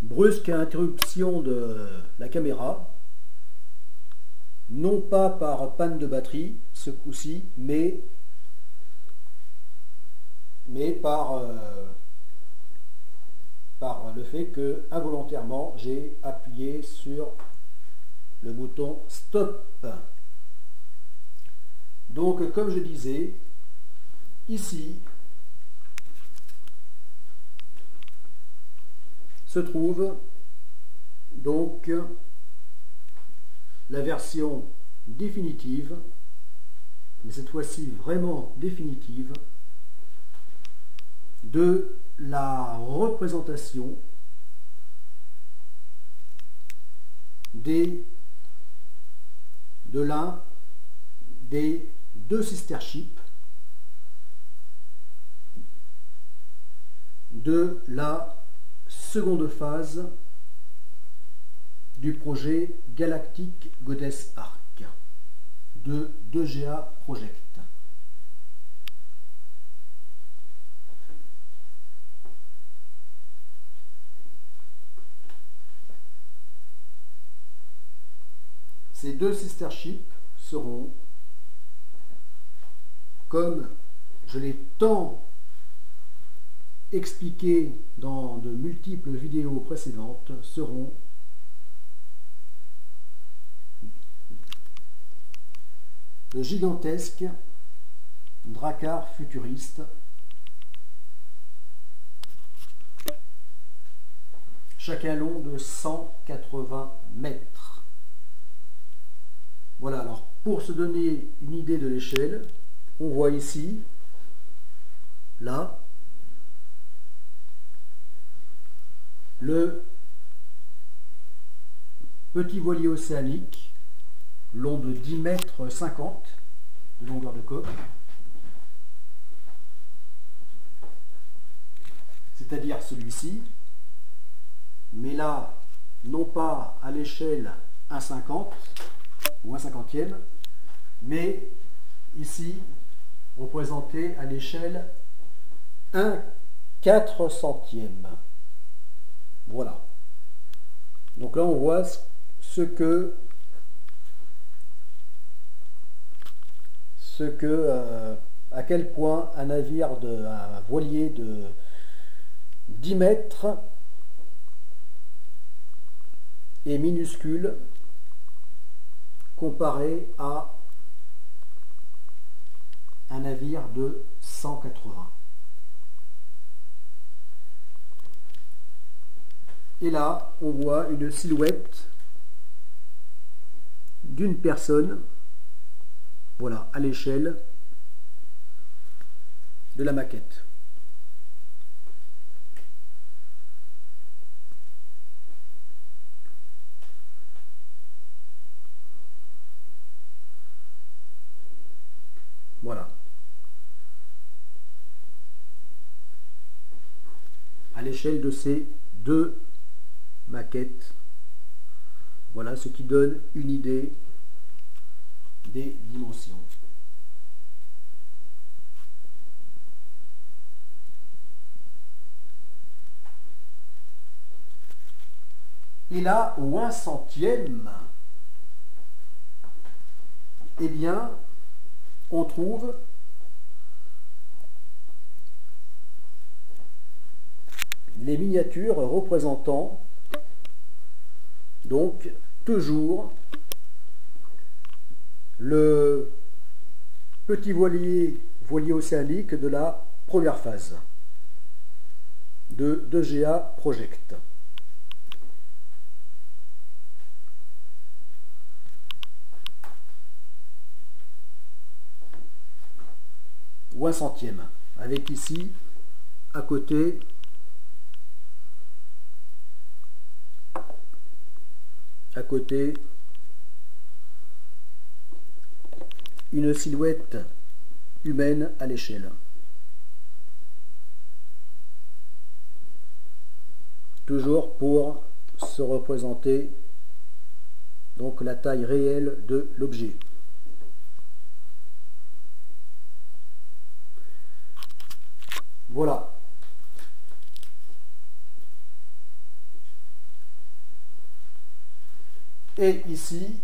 Brusque interruption de la caméra, non pas par panne de batterie ce coup-ci, mais par le fait que involontairement j'ai appuyé sur le bouton stop. Donc comme je disais, ici se trouve donc la version définitive, mais cette fois-ci vraiment définitive, de la représentation de l'un des deux sister ships de la seconde phase du projet Galactic Goddess Arc de 2GA Project. Ces deux sister ships seront, comme je l'ai tant expliqué dans de multiples vidéos précédentes, seront de gigantesques dracars futuristes, chacun long de 180 mètres. Voilà, alors pour se donner une idée de l'échelle, on voit ici, là, le petit voilier océanique long de 10 mètres 50 de longueur de coque, c'est-à-dire celui-ci, mais là, non pas à l'échelle 1,50 ou 1/50e, mais ici, représenté à l'échelle 1/400e. Voilà. Donc là, on voit à quel point un voilier de 10 mètres est minuscule comparé à un navire de 180. Et là, on voit une silhouette d'une personne, voilà, à l'échelle de la maquette. Voilà. À l'échelle de ces deux maquettes, voilà ce qui donne une idée des dimensions. Et là, au 1/100e, eh bien, on trouve les miniatures représentant donc toujours le petit voilier océanique de la première phase de 2GA Project. Ou 1/100e, avec ici à côté une silhouette humaine à l'échelle. Toujours pour se représenter donc la taille réelle de l'objet. Voilà. Et ici,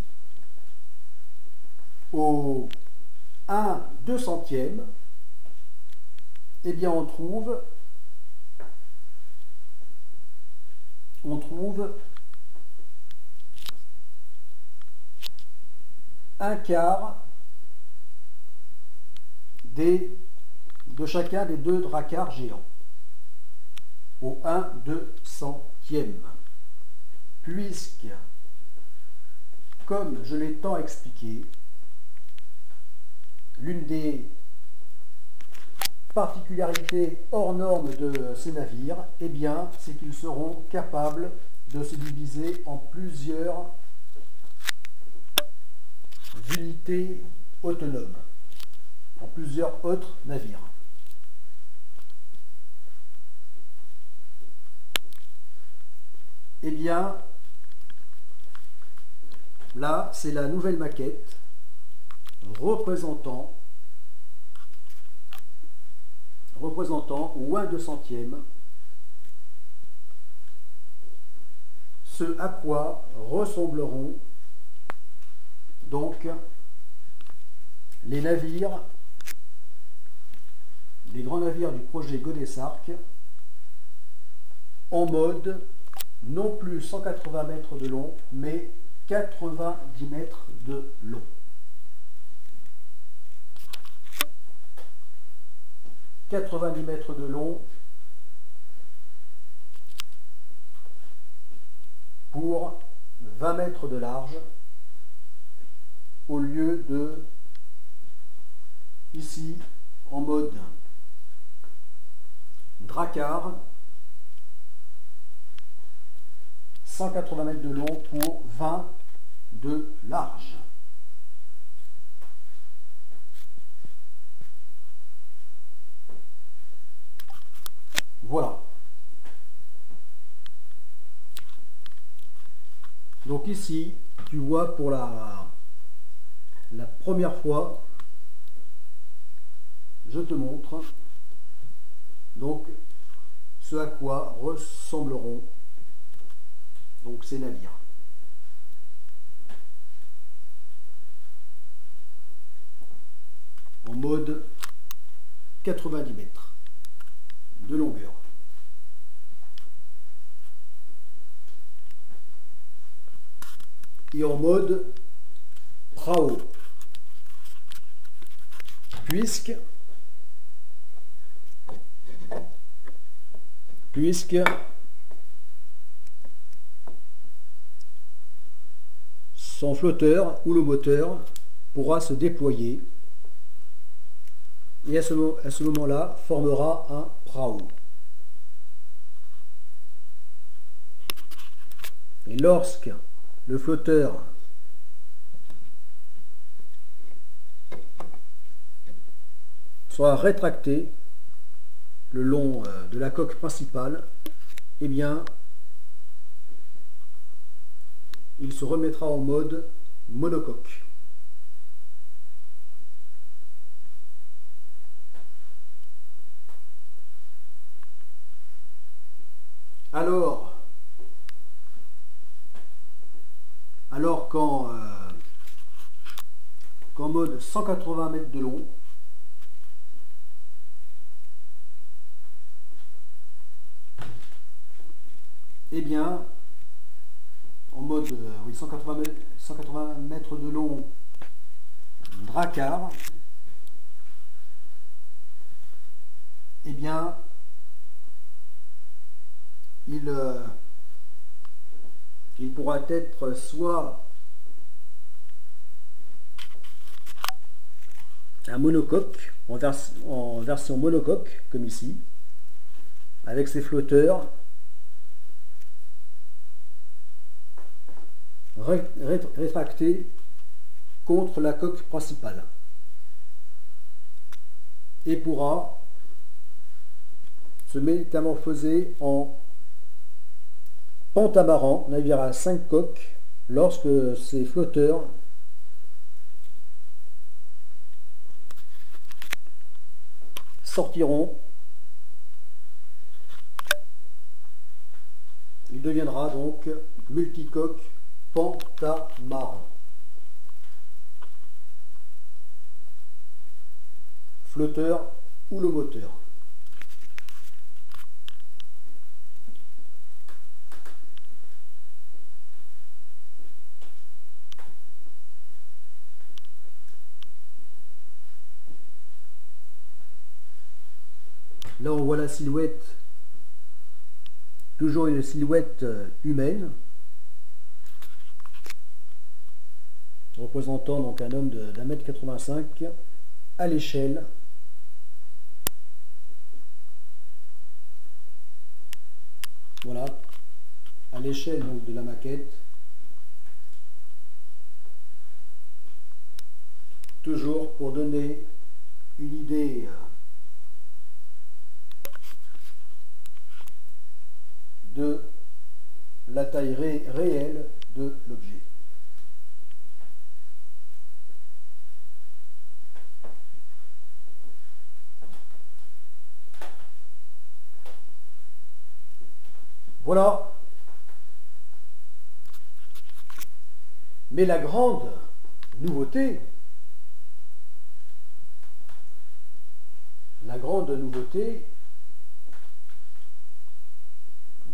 au 1/200e, eh bien on trouve un quart de chacun des deux dracars géants au 1/200e, puisque, comme je l'ai tant expliqué, l'une des particularités hors normes de ces navires, eh bien, c'est qu'ils seront capables de se diviser en plusieurs unités autonomes, en plusieurs autres navires. Eh bien, là, c'est la nouvelle maquette représentant au 1/200e ce à quoi ressembleront donc les navires, les grands navires du projet Godesarc en mode non plus 180 mètres de long, mais 90 mètres de long. « 90 mètres de long pour 20 mètres de large au lieu de, ici, en mode dracar, 180 mètres de long pour 20 de large. Voilà. Donc ici, tu vois pour la première fois, je te montre donc ce à quoi ressembleront donc ces navires. En mode 90 mètres de longueur. Et en mode prao, puisque son flotteur ou le moteur pourra se déployer et à ce moment-là formera un prao. Et lorsque le flotteur sera rétracté le long de la coque principale, eh bien, il se remettra en mode monocoque. Alors qu'en mode 180 mètres de long, eh bien, en mode 180 mètres de long dracar, eh bien, il pourra être soit un monocoque, en version monocoque, comme ici, avec ses flotteurs rétractés contre la coque principale, et pourra se métamorphoser en pentamaran, navire à 5 coques, lorsque ces flotteurs sortiront. Il deviendra donc multicoque Pentamaran. Flotteur ou le moteur. Là on voit la silhouette, toujours une silhouette humaine, représentant donc un homme d'1,85 m à l'échelle. Voilà, à l'échelle donc de la maquette. Toujours pour donner une idée de la taille réelle de l'objet. Voilà. Mais la grande nouveauté,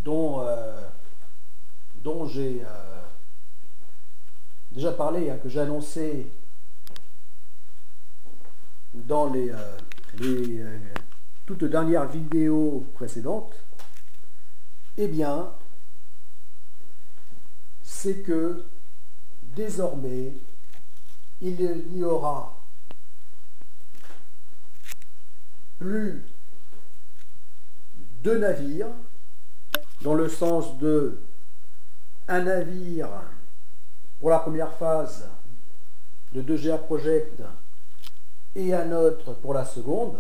dont j'ai déjà parlé, que j'ai annoncé dans les toutes dernières vidéos précédentes, eh bien, c'est que désormais, il n'y aura plus de navires, dans le sens de un navire pour la première phase de 2GA Project et un autre pour la seconde,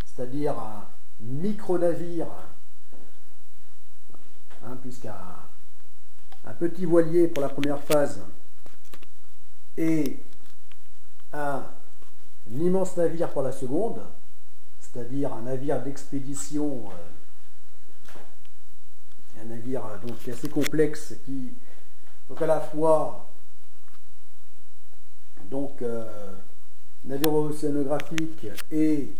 c'est-à-dire un micro-navire, puisqu'un petit voilier pour la première phase et un immense navire pour la seconde, c'est-à-dire un navire d'expédition, un navire donc assez complexe qui donc à la fois donc navire océanographique et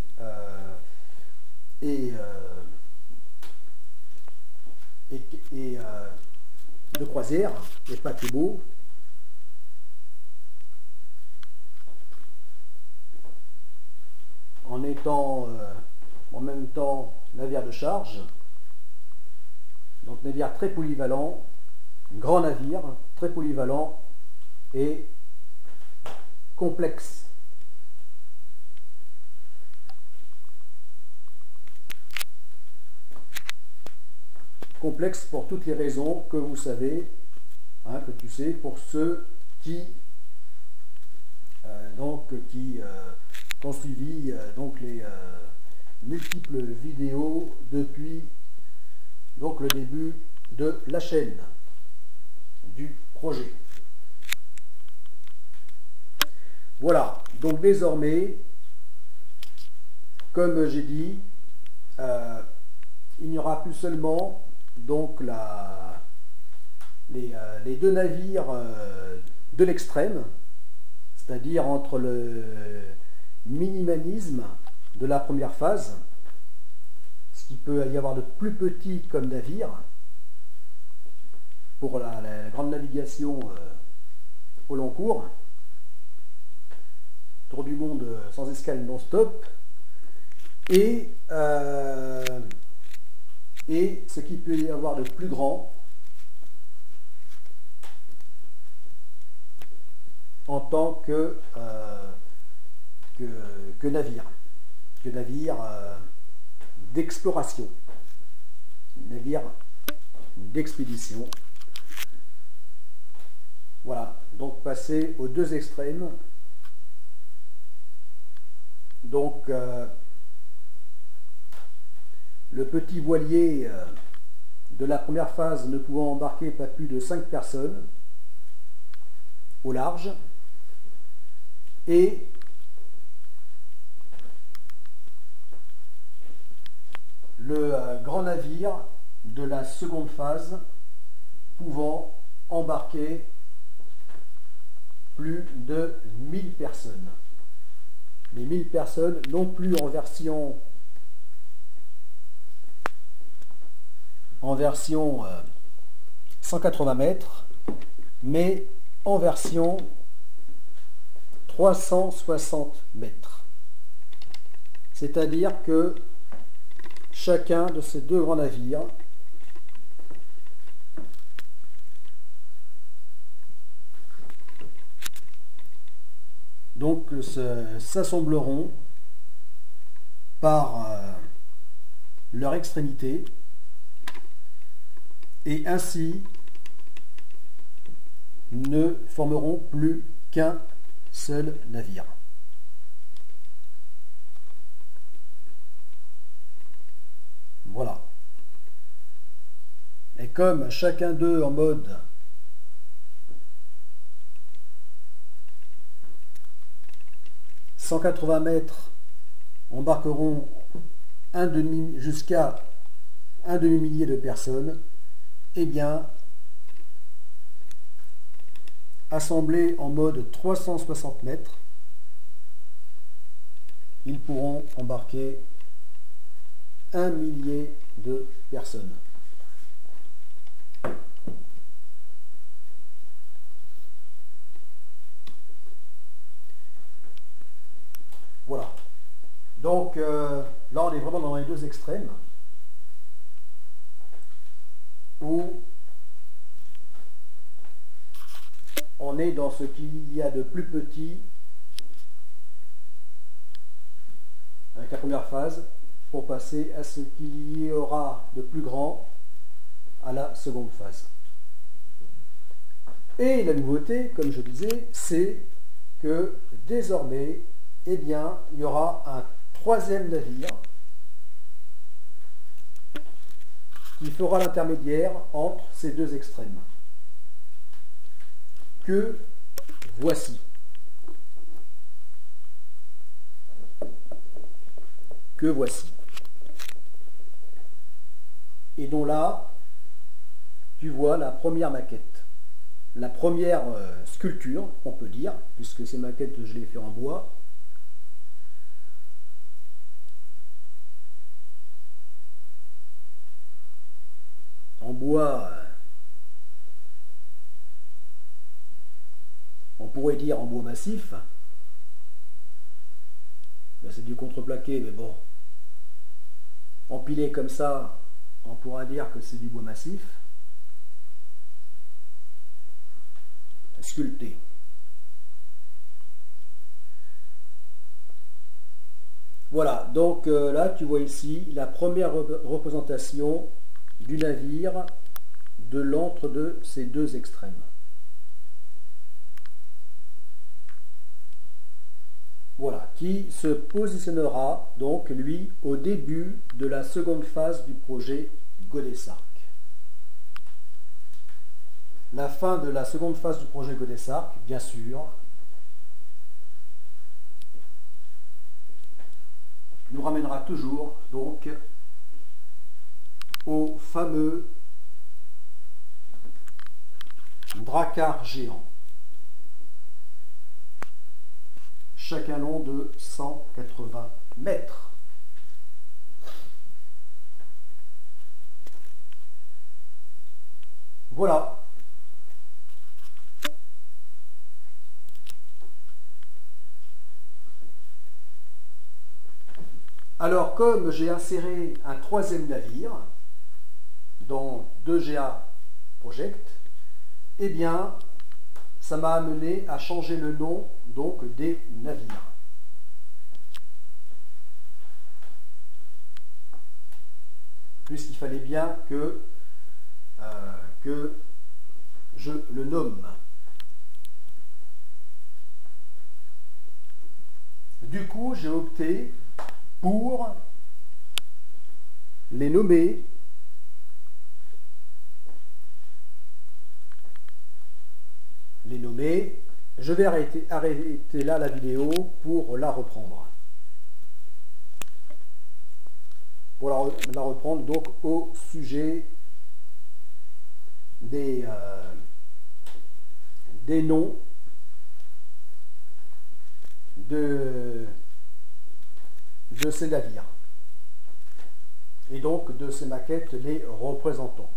de croisière et paquebot. En étant en même temps navire de charge, donc navire très polyvalent, grand navire très polyvalent et complexe. Complexe pour toutes les raisons que vous savez, que tu sais, pour ceux qui ont suivi donc les multiples vidéos depuis donc le début de la chaîne du projet. Voilà, donc désormais, comme j'ai dit, il n'y aura plus seulement donc les deux navires de l'extrême, c'est-à-dire entre le minimalisme de la première phase, ce qui peut y avoir de plus petit comme navire pour la grande navigation au long cours, tour du monde sans escale non-stop, et ce qui peut y avoir de plus grand en tant que navire, d'exploration, navire d'expédition. Voilà, donc passer aux deux extrêmes. Donc le petit voilier de la première phase ne pouvant embarquer pas plus de 5 personnes au large, et le grand navire de la seconde phase pouvant embarquer plus de 1000 personnes. Les 1000 personnes non plus en version 180 mètres, mais en version 360 mètres. C'est-à-dire que chacun de ces deux grands navires donc s'assembleront par leur extrémité et ainsi ne formeront plus qu'un seul navire. Voilà. Et comme chacun d'eux en mode « 180 mètres embarqueront jusqu'à un demi-millier de personnes », eh bien, assemblés en mode 360 mètres, ils pourront embarquer 1 millier de personnes. Voilà. Donc là, on est vraiment dans les deux extrêmes où on est dans ce qu'il y a de plus petit avec la première phase pour passer à ce qu'il y aura de plus grand à la seconde phase. Et la nouveauté, comme je disais, c'est que désormais, eh bien, il y aura un troisième navire qui fera l'intermédiaire entre ces deux extrêmes. Que voici. Que voici. Et dont là, tu vois la première maquette. La première sculpture, on peut dire, puisque ces maquettes, je les ai fait en bois. En bois, on pourrait dire en bois massif. C'est du contreplaqué, mais bon. Empilé comme ça, on pourra dire que c'est du bois massif. Sculpté. Voilà, donc là tu vois ici la première représentation du navire de l'entre de ces deux extrêmes. Voilà, qui se positionnera donc lui au début de la seconde phase du projet Godessarc. La fin de la seconde phase du projet Godessarc, bien sûr, nous ramènera toujours donc au fameux Drakkar géant, chacun long de 180 mètres. Voilà. Alors, comme j'ai inséré un troisième navire dans 2GA Project, eh bien, ça m'a amené à changer le nom donc des navires. Puisqu'il fallait bien que je le nomme. Du coup, j'ai opté pour les nommer je vais arrêter là la vidéo pour la reprendre. Pour la reprendre donc au sujet des des noms de ces navires et donc de ces maquettes les représentant.